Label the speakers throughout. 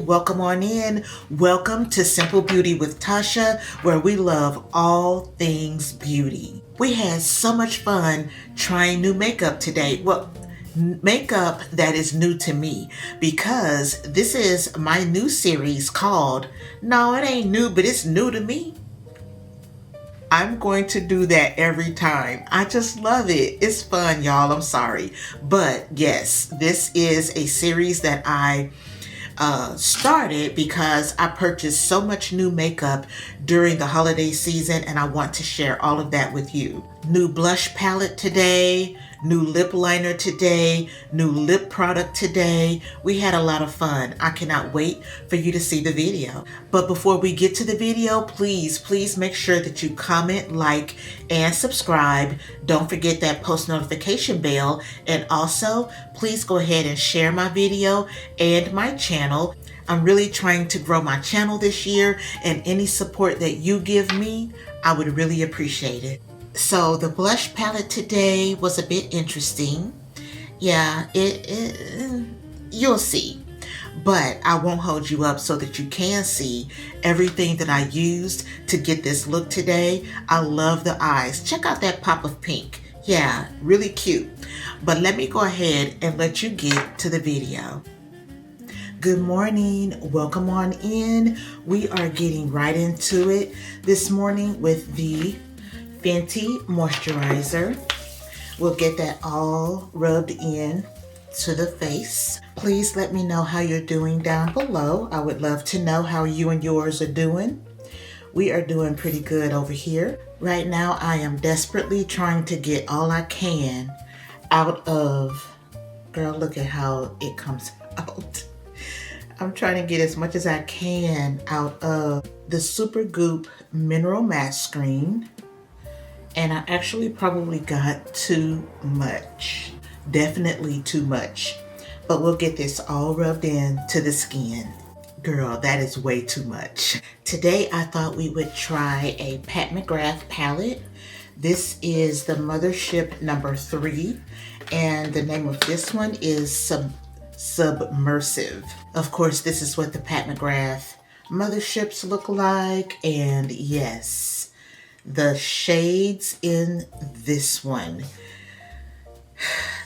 Speaker 1: welcome on in. Welcome to Simple Beauty with Tasha, where we love all things beauty. We had so much fun trying new makeup today. Well, makeup that is new to me, because this is my new series called No, It Ain't New, But It's New to Me. I'm going to do that every time. I just love it. It's fun, y'all. I'm sorry. But yes, this is a series that I started because I purchased so much new makeup during the holiday season, and I want to share all of that with you. New blush palette today, new lip liner today, new lip product today. We had a lot of fun. I cannot wait for you to see the video. But before we get to the video, please make sure that you comment, like, and subscribe. Don't forget that post notification bell. And also, please go ahead and share my video and my channel. I'm really trying to grow my channel this year, and any support that you give me, I would really appreciate it. So the blush palette today was a bit interesting. Yeah, you'll see. But I won't hold you up so that you can see everything that I used to get this look today. I love the eyes. Check out that pop of pink. Yeah, really cute. But let me go ahead and let you get to the video. Good morning. Welcome on in. We are getting right into it this morning with the Fenty moisturizer. We'll get that all rubbed in to the face. Please let me know how you're doing down below. I would love to know how you and yours are doing. We are doing pretty good over here. Right now, I am desperately trying to get all I can out of, girl, look at how it comes out. I'm trying to get as much as I can out of the Super Goop Mineral Matte Screen. And I actually probably got too much. Definitely too much. But we'll get this all rubbed in to the skin. Girl, that is way too much. Today I thought we would try a Pat McGrath palette. This is the Mothership number 3. And the name of this one is Submersive. Of course, this is what the Pat McGrath Motherships look like. And yes, the shades in this one,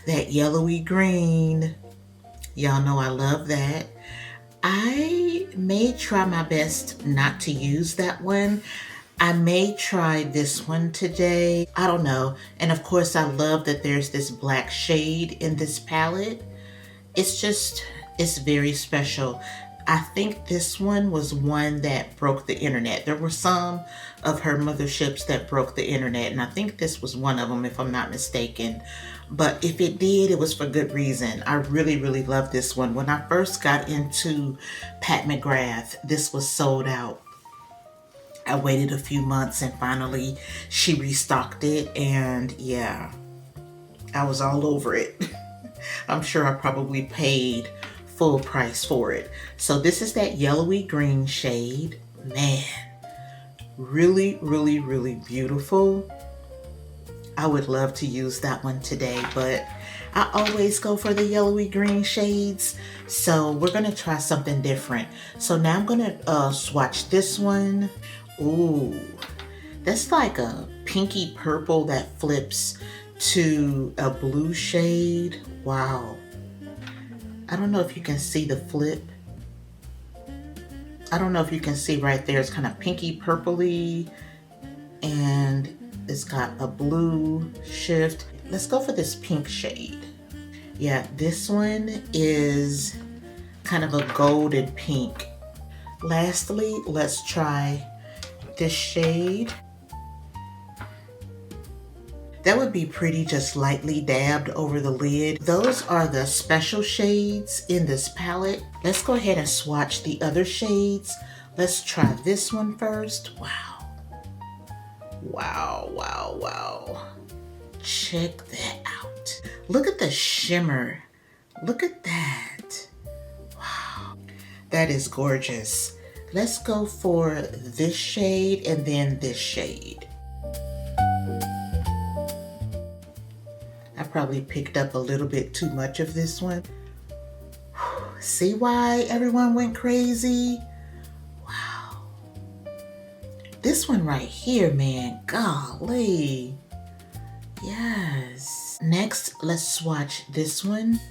Speaker 1: that yellowy green, y'all know I love that. I may try my best not to use that one. I may try this one today. I don't know. And of course, I love that there's this black shade in this palette. It's very special. I think this one was one that broke the internet. There were some of her motherships that broke the internet, and I think this was one of them, if I'm not mistaken. But if it did, it was for good reason. I really love this one. When I first got into Pat McGrath, this was sold out. I waited a few months and finally she restocked it, and yeah, I was all over it. I'm sure I probably paid full price for it. So this is that yellowy green shade. Man, really beautiful. I would love to use that one today, but I always go for the yellowy green shades. So we're gonna try something different. So now I'm gonna swatch this one. Ooh, that's like a pinky purple that flips to a blue shade. Wow. I don't know if you can see the flip. I don't know if you can see right there. It's kind of pinky purpley and it's got a blue shift. Let's go for this pink shade. Yeah, this one is kind of a golden pink. Lastly, let's try this shade. That would be pretty, just lightly dabbed over the lid. Those are the special shades in this palette. Let's go ahead and swatch the other shades. Let's try this one first. Wow. Check that out. Look at the shimmer. Look at that. Wow. That is gorgeous. Let's go for this shade and then this shade. I probably picked up a little bit too much of this one. See why everyone went crazy? Wow. This one right here, man, golly. Yes. Next, let's swatch this one.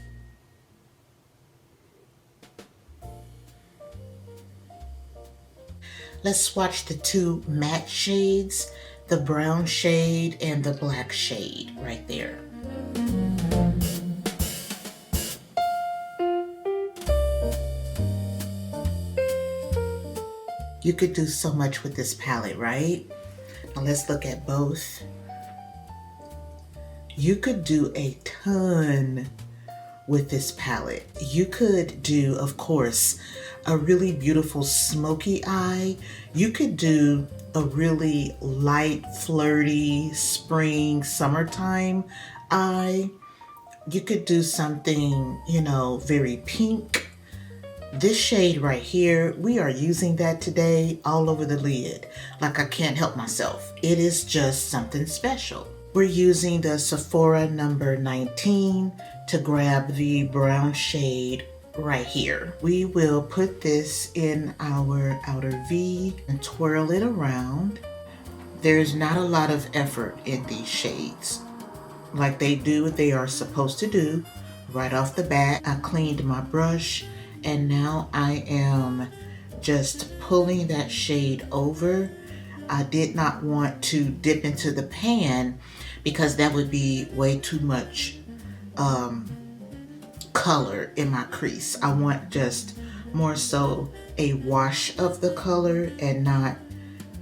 Speaker 1: Let's swatch the two matte shades, the brown shade and the black shade right there. You could do so much with this palette, right? Now let's look at both. You could do a ton with this palette. You could do, of course, a really beautiful smoky eye. You could do a really light, flirty, spring, summertime eye. You could do something, you know, very pink. This shade right here, we are using that today all over the lid. Like I can't help myself. It is just something special. We're using the Sephora number 19 to grab the brown shade right here. We will put this in our outer V and twirl it around. There's not a lot of effort in these shades. Like they do what they are supposed to do. Right off the bat, I cleaned my brush and now I am just pulling that shade over. I did not want to dip into the pan because that would be way too much color in my crease. I want just more so a wash of the color and not,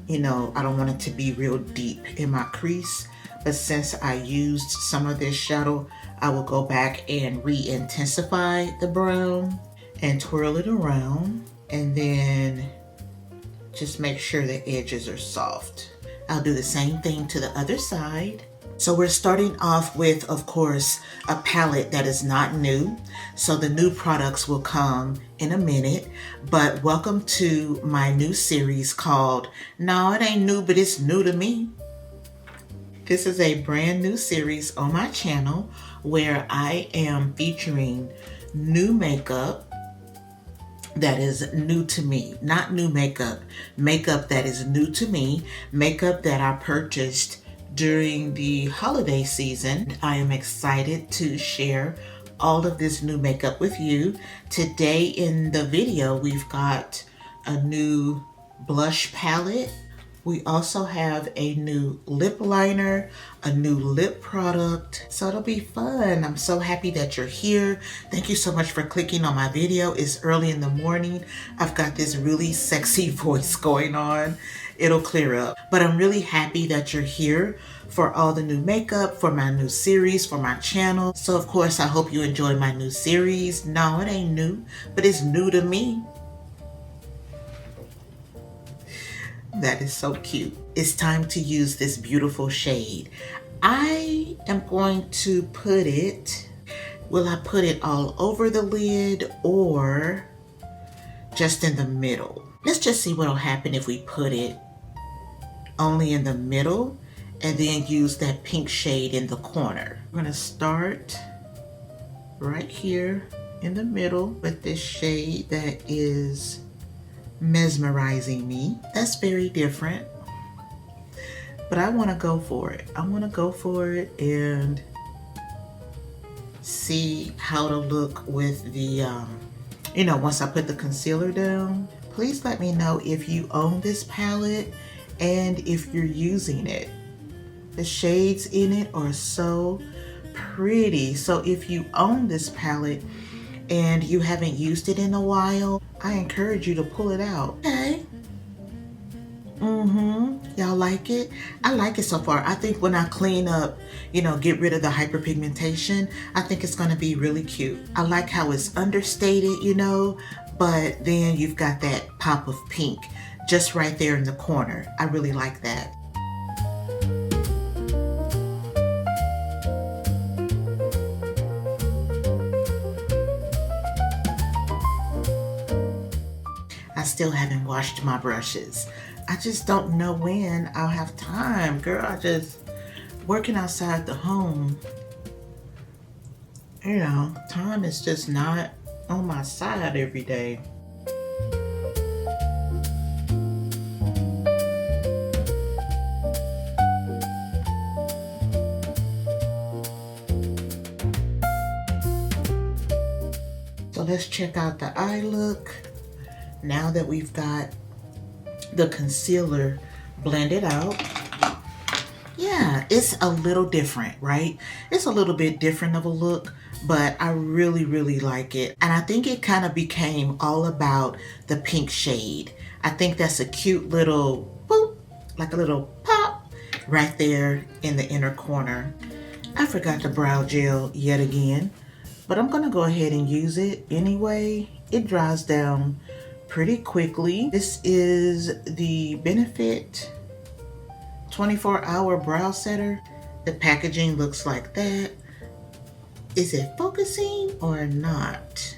Speaker 1: you know, I don't want it to be real deep in my crease. But since I used some of this shadow, I will go back and re-intensify the brown and twirl it around and then just make sure the edges are soft. I'll do the same thing to the other side. So we're starting off with, of course, a palette that is not new. So the new products will come in a minute, but welcome to my new series called, no, it ain't new, but it's new to me. This is a brand new series on my channel where I am featuring new makeup that is new to me. Not new makeup, makeup that is new to me, makeup that I purchased during the holiday season. I am excited to share all of this new makeup with you. Today in the video, we've got a new blush palette. We also have a new lip liner, a new lip product. So it'll be fun. I'm so happy that you're here. Thank you so much for clicking on my video. It's early in the morning. I've got this really sexy voice going on. It'll clear up. But I'm really happy that you're here for all the new makeup, for my new series, for my channel. So of course, I hope you enjoy my new series. No, it ain't new, but it's new to me. That is so cute. It's time to use this beautiful shade. I am going to put it, will I put it all over the lid or just in the middle? Let's just see what'll happen if we put it only in the middle and then use that pink shade in the corner. I'm gonna start right here in the middle with this shade that is mesmerizing me. That's very different, but I want to go for it. I want to go for it and see how to look with the you know, once I put the concealer down. Please let me know if you own this palette and if you're using it. The shades in it are so pretty. So if you own this palette and you haven't used it in a while, I encourage you to pull it out. Okay. Y'all like it? I like it so far. I think when I clean up, you know, get rid of the hyperpigmentation, I think it's gonna be really cute. I like how it's understated, you know, but then you've got that pop of pink just right there in the corner. I really like that. I still haven't washed my brushes. I just don't know when I'll have time. Girl, I just working outside the home. You know, time is just not on my side every day. So let's check out the eye look. Now that we've got the concealer blended out, yeah, it's a little different, right? It's a little bit different of a look, but I really, really like it. And I think it kind of became all about the pink shade. I think that's a cute little boop, like a little pop right there in the inner corner. I forgot the brow gel yet again, but I'm gonna go ahead and use it anyway. It dries down pretty quickly. This is the Benefit 24-hour brow setter. The packaging looks like that. Is it focusing or not?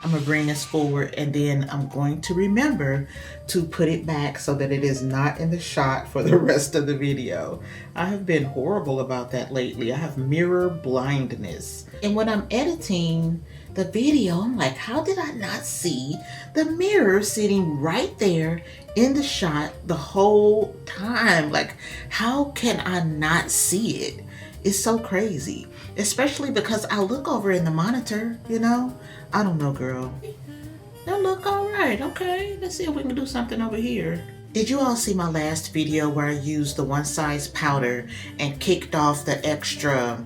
Speaker 1: I'm gonna bring this forward and then I'm going to remember to put it back so that it is not in the shot for the rest of the video. I have been horrible about that lately. I have mirror blindness. And when I'm editing the video, I'm like, how did I not see the mirror sitting right there in the shot the whole time? Like, how can I not see it? It's so crazy, especially because I look over in the monitor, you know? I don't know, girl. That look all right. Okay, let's see if we can do something over here. Did you all see my last video where I used the one size powder and kicked off the extra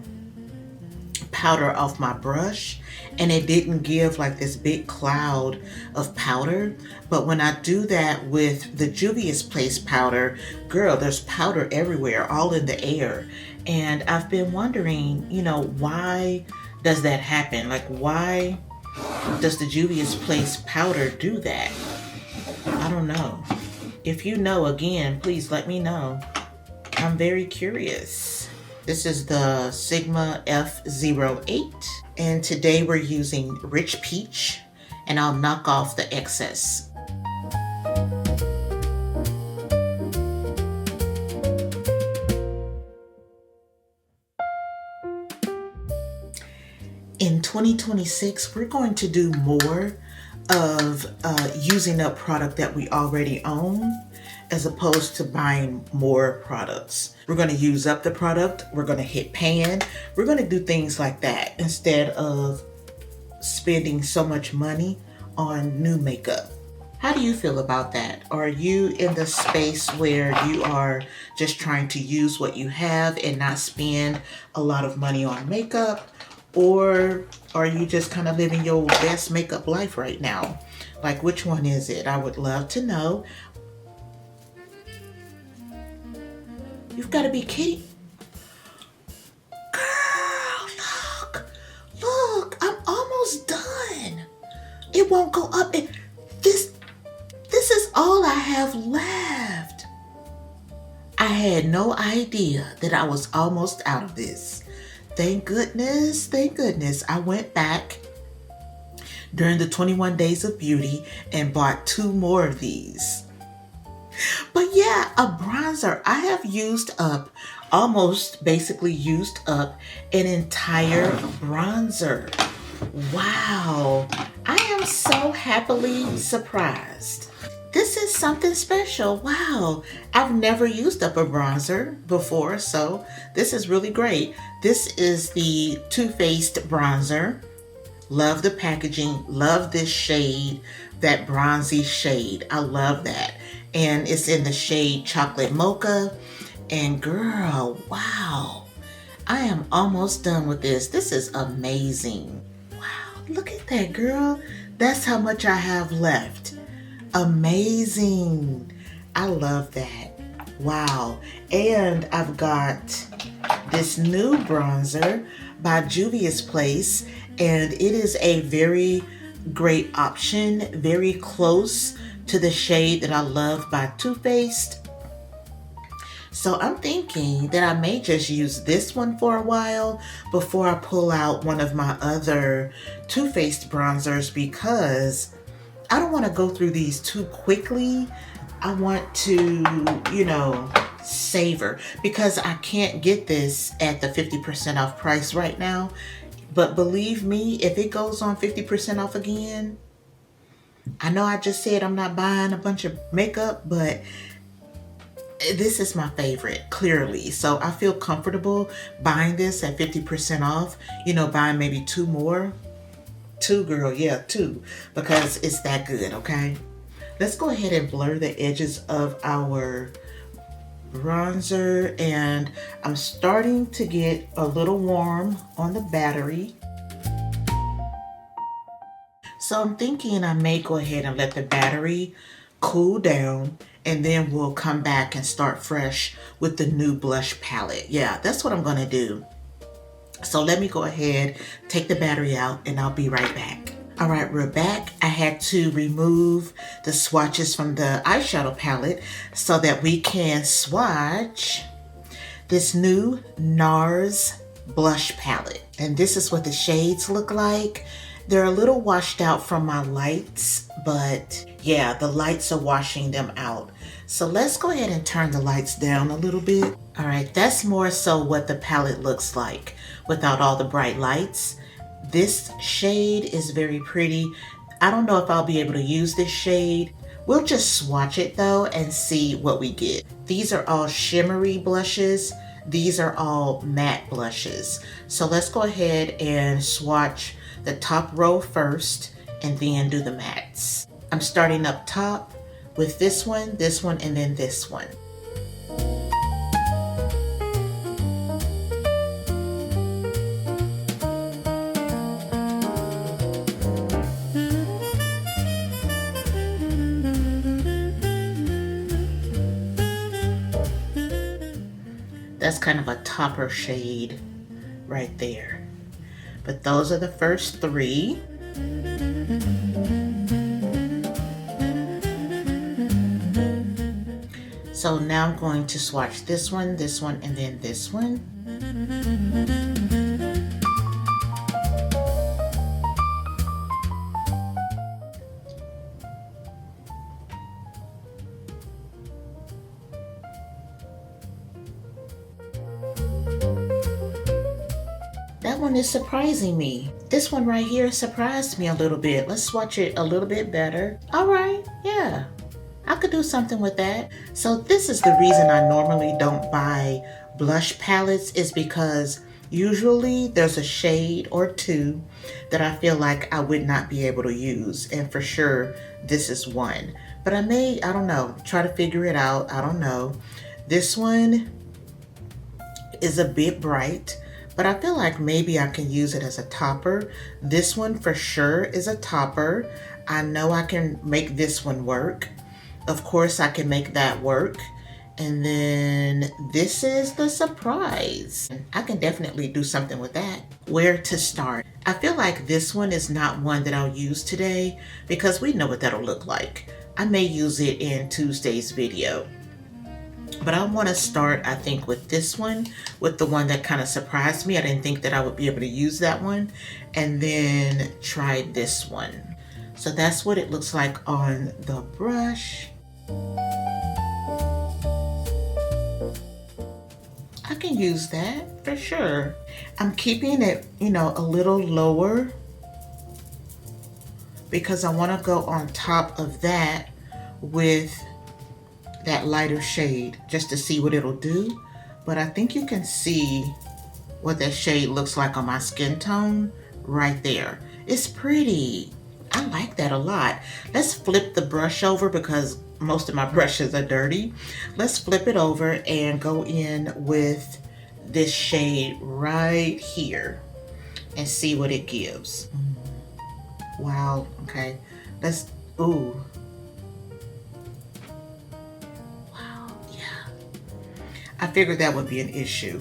Speaker 1: powder off my brush? And it didn't give like this big cloud of powder. But when I do that with the Juvia's Place powder, girl, there's powder everywhere, all in the air. And I've been wondering, you know, why does that happen? Like, why does the Juvia's Place powder do that? I don't know. If you know, again, please let me know. I'm very curious. This is the Sigma F08. And today we're using Rich Peach, and I'll knock off the excess. In 2026, we're going to do more of using up product that we already own as opposed to buying more products. We're going to use up the product. We're going to hit pan. We're going to do things like that instead of spending so much money on new makeup. How do you feel about that? Are you in the space where you are just trying to use what you have and not spend a lot of money on makeup? Or are you just kind of living your best makeup life right now? Like, which one is it? I would love to know. You've got to be kidding. Girl, look, I'm almost done. It won't go up. This is all I have left. I had no idea that I was almost out of this. Thank goodness, I went back during the 21 Days of Beauty and bought 2 more of these. But yeah, a bronzer. I have basically used up an entire bronzer. Wow, I am so happily surprised. This is something special. Wow, I've never used up a bronzer before, so this is really great. This is the Too Faced bronzer. Love the packaging, love this shade, that bronzy shade. I love that. And it's in the shade Chocolate Mocha. And girl, wow, I am almost done with this. This is amazing. Wow, look at that, girl. That's how much I have left. Amazing. I love that. Wow. And I've got this new bronzer by Juvia's Place, and it is a very great option, very close to the shade that I love by Too Faced. So I'm thinking that I may just use this one for a while before I pull out one of my other Too Faced bronzers, because I don't want to go through these too quickly I want to, you know, savor, because I can't get this at the 50% off price right now. But believe me, if it goes on 50% off again, I know I just said I'm not buying a bunch of makeup, but this is my favorite, clearly. So I feel comfortable buying this at 50% off, you know, buying maybe two more. Two, girl, yeah, two, because it's that good, okay? Let's go ahead and blur the edges of our bronzer, and I'm starting to get a little warm on the battery. So I'm thinking I may go ahead and let the battery cool down, and then we'll come back and start fresh with the new blush palette. Yeah, that's what I'm gonna do. So let me go ahead, take the battery out, and I'll be right back. All right, we're back. I had to remove the swatches from the eyeshadow palette so that we can swatch this new NARS blush palette. And this is what the shades look like. They're a little washed out from my lights, but yeah, the lights are washing them out. So let's go ahead and turn the lights down a little bit. All right, that's more so what the palette looks like without all the bright lights. This shade is very pretty. I don't know if I'll be able to use this shade. We'll just swatch it though and see what we get. These are all shimmery blushes. These are all matte blushes. So let's go ahead and swatch the top row first and then do the mattes. I'm starting up top with this one, and then this one. That's kind of a topper shade right there. But those are the first three. So now I'm going to swatch this one, and then this one. That one is surprising me. This one right here surprised me a little bit. Let's swatch it a little bit better. All right, yeah. I could do something with that. So this is the reason I normally don't buy blush palettes, is because usually there's a shade or two that I feel like I would not be able to use. And for sure, this is one. But I don't know, try to figure it out. I don't know. This one is a bit bright, but I feel like maybe I can use it as a topper. This one for sure is a topper. I know I can make this one work. Of course, I can make that work. And then this is the surprise. I can definitely do something with that. Where to start? I feel like this one is not one that I'll use today because we know what that'll look like. I may use it in Tuesday's video. But I want to start, I think, with this one, with the one that kind of surprised me. I didn't think that I would be able to use that one. And then try this one. So that's what it looks like on the brush. I can use that for sure. I'm keeping it, you know, a little lower because I want to go on top of that with that lighter shade just to see what it'll do. But I think you can see what that shade looks like on my skin tone right there. It's pretty. I like that a lot. Let's flip the brush over because most of my brushes are dirty. Let's flip it over and go in with this shade right here and see what it gives. Wow, okay. Ooh. Wow, yeah. I figured that would be an issue.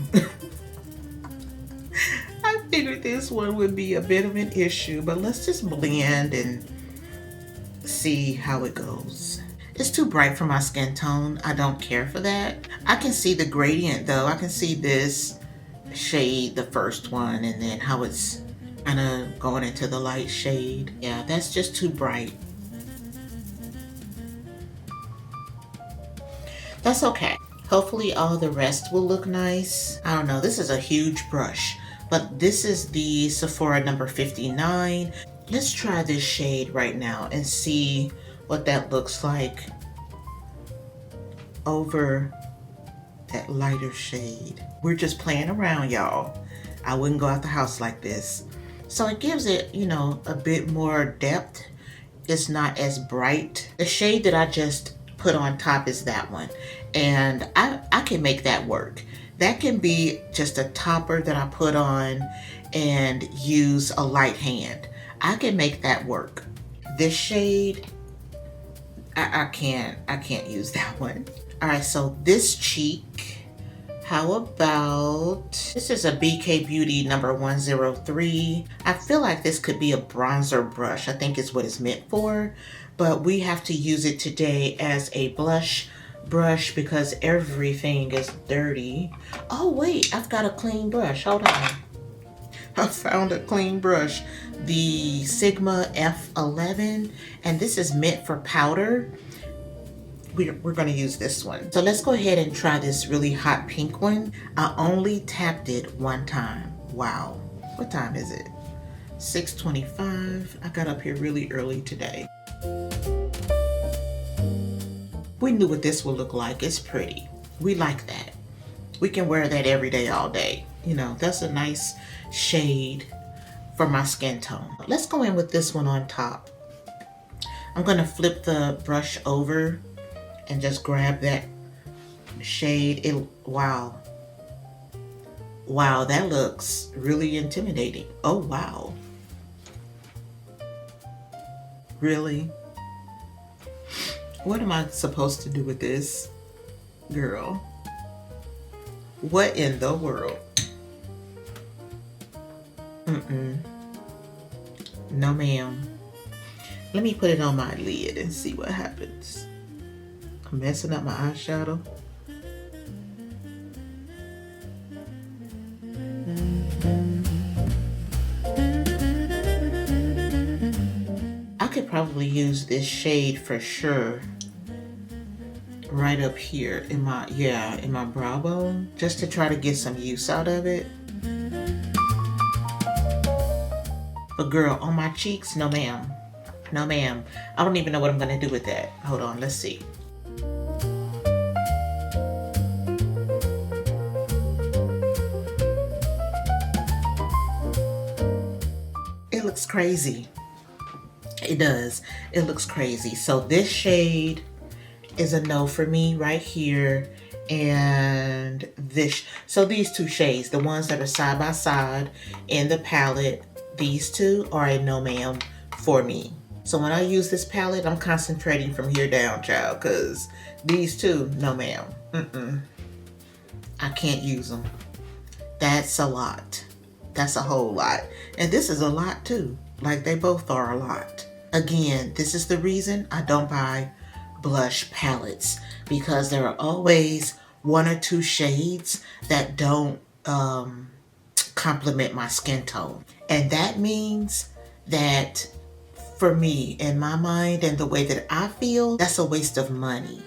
Speaker 1: I figured this one would be a bit of an issue, but let's just blend and see how it goes. It's too bright for my skin tone. I don't care for that. I can see the gradient though. I can see this shade, the first one, and then how it's kind of going into the light shade. Yeah, that's just too bright. That's okay. Hopefully all the rest will look nice. I don't know, this is a huge brush, but this is the Sephora number 59. Let's try this shade right now and see what that looks like over that lighter shade. We're just playing around, y'all. I wouldn't go out the house like this. So it gives it, you know, a bit more depth. It's not as bright. The shade that I just put on top is that one. And I can make that work. That can be just a topper that I put on and use a light hand. I can make that work. This shade, I can't use that one. All right, so this cheek, how about, this is a BK Beauty number 103. I feel like this could be a bronzer brush. I think is what it's meant for, but we have to use it today as a blush brush because everything is dirty. Oh wait, I've got a clean brush, hold on. I found a clean brush, the Sigma F11, and this is meant for powder. We're gonna use this one. So let's go ahead and try this really hot pink one. I only tapped it one time. Wow, what time is it? 6:25. I got up here really early today. We knew what this would look like. It's pretty. We like that. We can wear that every day, all day. You know, that's a nice shade for my skin tone. Let's go in with this one on top. I'm gonna flip the brush over and just grab that shade. Wow. Wow, that looks really intimidating. Oh, wow. Really? What am I supposed to do with this? Girl. What in the world? No, ma'am. Let me put it on my lid and see what happens. I'm messing up my eyeshadow. I could probably use this shade for sure right up here in my brow bone, just to try to get some use out of it. But girl, on my cheeks, no ma'am. No ma'am. I don't even know what I'm gonna do with that. Hold on, let's see. It looks crazy. It does. It looks crazy. So this shade is a no for me right here. And this, so these two shades, the ones that are side by side in the palette, these two are a no ma'am for me. So when I use this palette, I'm concentrating from here down, child, because these two, no ma'am. I can't use them. That's a lot. That's a whole lot. And this is a lot too. Like, they both are a lot. Again, this is the reason I don't buy blush palettes, because there are always one or two shades that don't complement my skin tone. And that means that for me, in my mind and the way that I feel, that's a waste of money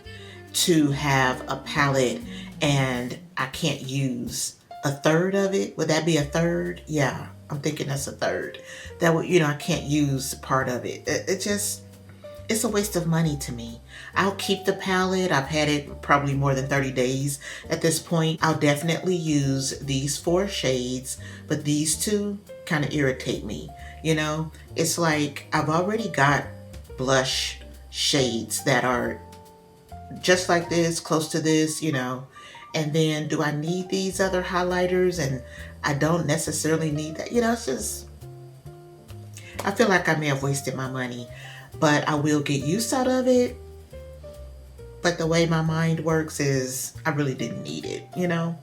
Speaker 1: to have a palette and I can't use a third of it. Would that be a third? Yeah, I'm thinking that's a third. That would, you know, I can't use part of it. It's a waste of money to me. I'll keep the palette. I've had it probably more than 30 days at this point. I'll definitely use these 4 shades, but these two kind of irritate me. You know, it's like I've already got blush shades that are just like this, close to this, you know, and then do I need these other highlighters? And I don't necessarily need that. You know, it's just, I feel like I may have wasted my money, but I will get use out of it. But the way my mind works is I really didn't need it, you know.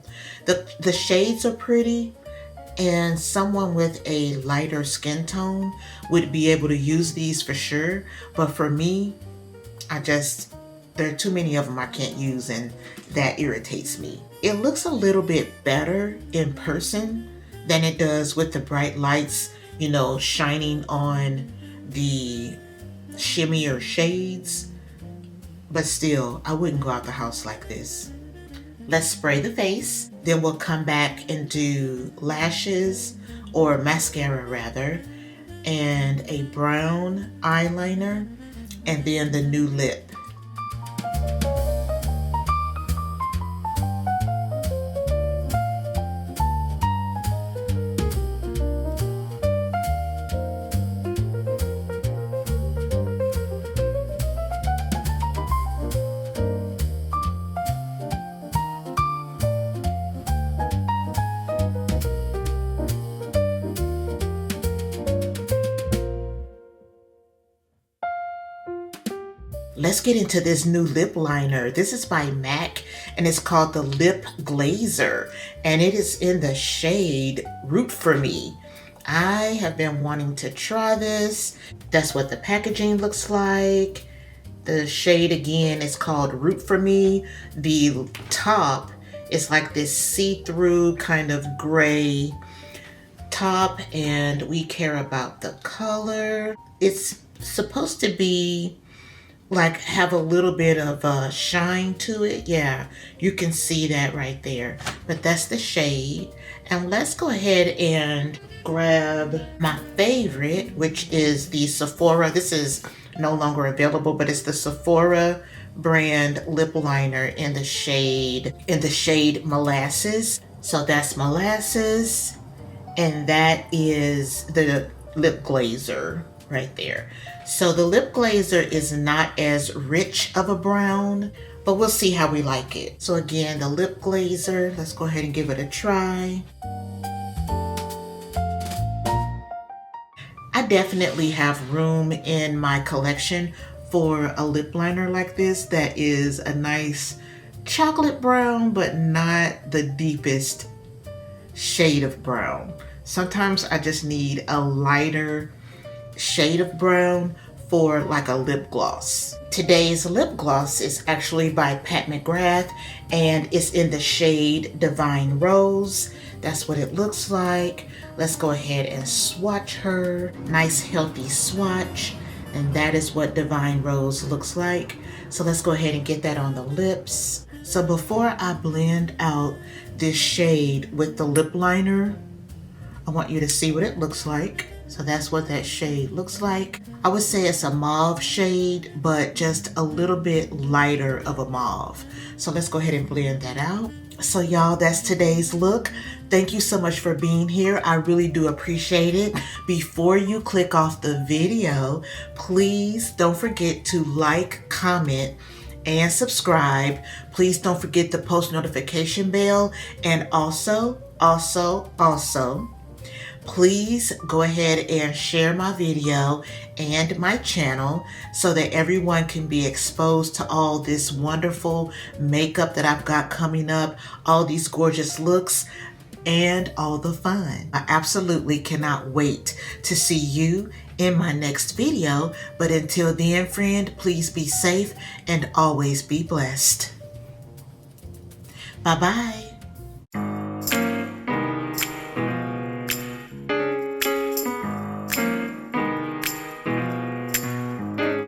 Speaker 1: The shades are pretty, and someone with a lighter skin tone would be able to use these for sure. But for me, there are too many of them I can't use, and that irritates me. It looks a little bit better in person than it does with the bright lights, you know, shining on the shimmier shades. but still, I wouldn't go out the house like this. Let's spray the face. Then we'll come back and do lashes, or mascara rather, and a brown eyeliner, and then the new lip. Let's get into this new lip liner. This is by MAC and it's called the Lip Glazer, and it is in the shade Root For Me. I have been wanting to try this. That's what the packaging looks like. The shade again is called Root For Me. The top is like this see-through kind of gray top, and we care about the color. It's supposed to be like have a little bit of a shine to it. Yeah, you can see that right there, but that's the shade. And let's go ahead and grab my favorite, which is the Sephora. This is no longer available, but it's the Sephora brand lip liner in the shade Molasses. So that's Molasses, and that is the lip glazer right there. So the lip glazer is not as rich of a brown, but we'll see how we like it. So again, the lip glazer, let's go ahead and give it a try. I definitely have room in my collection for a lip liner like this that is a nice chocolate brown, but not the deepest shade of brown. Sometimes I just need a lighter shade of brown for like a lip gloss. Today's lip gloss is actually by Pat McGrath, and it's in the shade Divine Rose. That's what it looks like. Let's go ahead and swatch her. Nice healthy swatch, and that is what Divine Rose looks like. So let's go ahead and get that on the lips. So before I blend out this shade with the lip liner, I want you to see what it looks like. So that's what that shade looks like. I would say it's a mauve shade, but just a little bit lighter of a mauve. So let's go ahead and blend that out. So y'all, that's today's look. Thank you so much for being here. I really do appreciate it. Before you click off the video, please don't forget to like, comment, and subscribe. Please don't forget the post notification bell, and also, please go ahead and share my video and my channel so that everyone can be exposed to all this wonderful makeup that I've got coming up, all these gorgeous looks, and all the fun. I absolutely cannot wait to see you in my next video. But until then, friend, please be safe and always be blessed. Bye-bye.